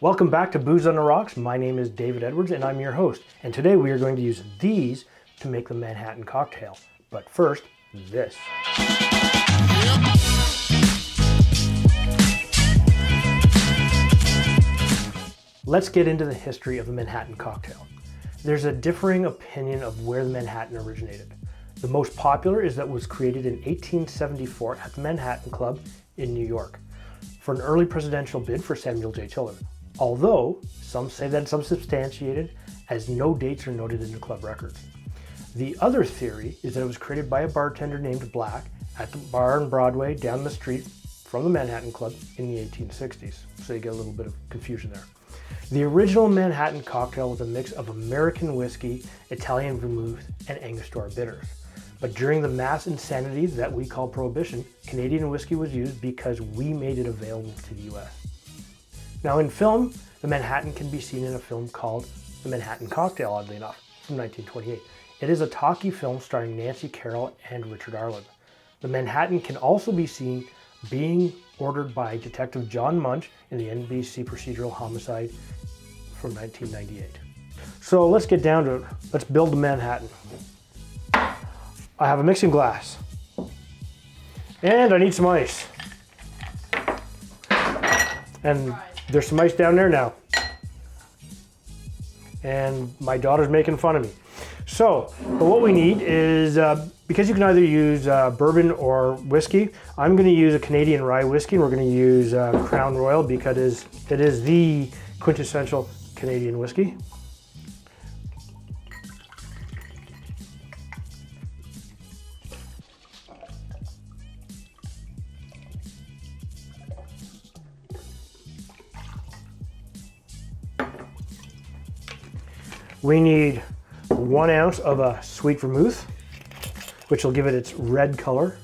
Welcome back to Booze on the Rocks. My name is David Edwards and I'm your host. And today we are going to use these to make the Manhattan cocktail. But first, this. Let's get into the history of the Manhattan cocktail. There's a differing opinion of where the Manhattan originated. The most popular is that it was created in 1874 at the Manhattan Club in New York for an early presidential bid for Samuel J. Tiller. Although some say that it's unsubstantiated, as no dates are noted in the club records. The other theory is that it was created by a bartender named Black at the bar on Broadway down the street from the Manhattan Club in the 1860s. So you get a little bit of confusion there. The original Manhattan cocktail was a mix of American whiskey, Italian vermouth, and Angostura bitters. But during the mass insanity that we call Prohibition, Canadian whiskey was used because we made it available to the US. Now in film, the Manhattan can be seen in a film called The Manhattan Cocktail, oddly enough, from 1928. It is a talkie film starring Nancy Carroll and Richard Arlen. The Manhattan can also be seen being ordered by Detective John Munch in the NBC procedural Homicide from 1998. So let's get down to it. Let's build the Manhattan. I have a mixing glass. And I need some ice. And there's some ice down there now. And my daughter's making fun of me. So, but what we need is, because you can either use bourbon or whiskey, I'm going to use a Canadian rye whiskey, and we're going to use Crown Royal because it is the quintessential Canadian whiskey. We need 1 ounce of a Sweet Vermouth, which will give it its red color.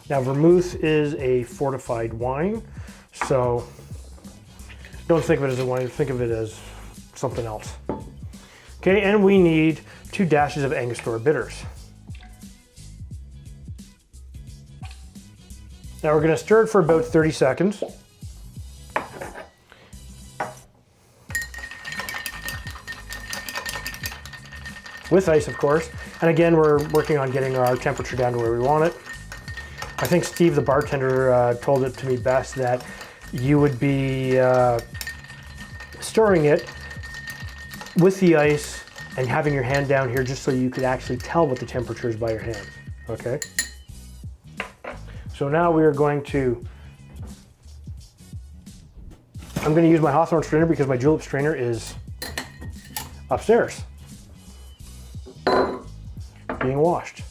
Now, vermouth is a fortified wine, so don't think of it as a wine, think of it as something else. Okay, and we need 2 dashes of Angostura bitters. Now we're going to stir it for about 30 seconds. With ice, of course. And again, we're working on getting our temperature down to where we want it. I think Steve, the bartender, told it to me best that you would be stirring it with the ice and having your hand down here just so you could actually tell what the temperature is by your hand. Okay? So now we are going to, I'm going to use my Hawthorne strainer because my julep strainer is upstairs, being washed.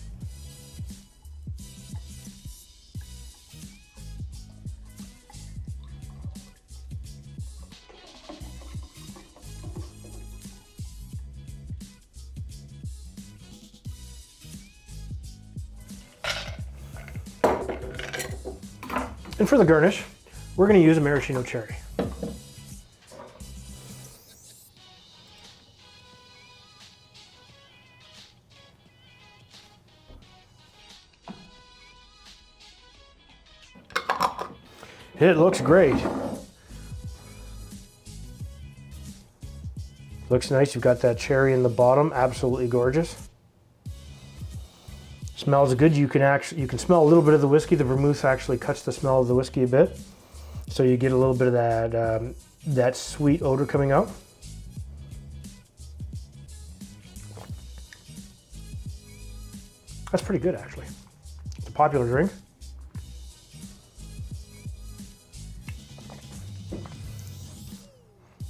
And for the garnish, we're going to use a Maraschino Cherry. It looks great. Looks nice. You've got that cherry in the bottom, absolutely gorgeous. Smells good. You can smell a little bit of the whiskey. The vermouth actually cuts the smell of the whiskey a bit, so you get a little bit of that that sweet odor coming out. That's pretty good, actually. It's a popular drink.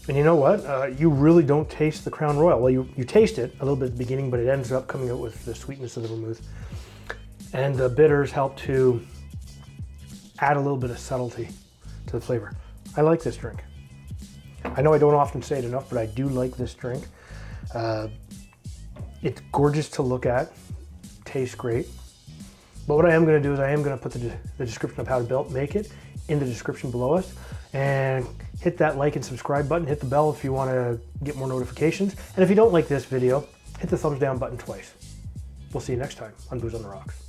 And you know what? You really don't taste the Crown Royal. Well, you taste it a little bit at the beginning, but it ends up coming out with the sweetness of the vermouth. And the bitters help to add a little bit of subtlety to the flavor. I like this drink. I know I don't often say it enough, but I do like this drink. It's gorgeous to look at, tastes great. But what I am going to do is I am going to put the description of how to make it in the description below us. And hit that like and subscribe button, hit the bell if you want to get more notifications. And if you don't like this video, hit the thumbs down button twice. We'll see you next time on Booze on the Rocks.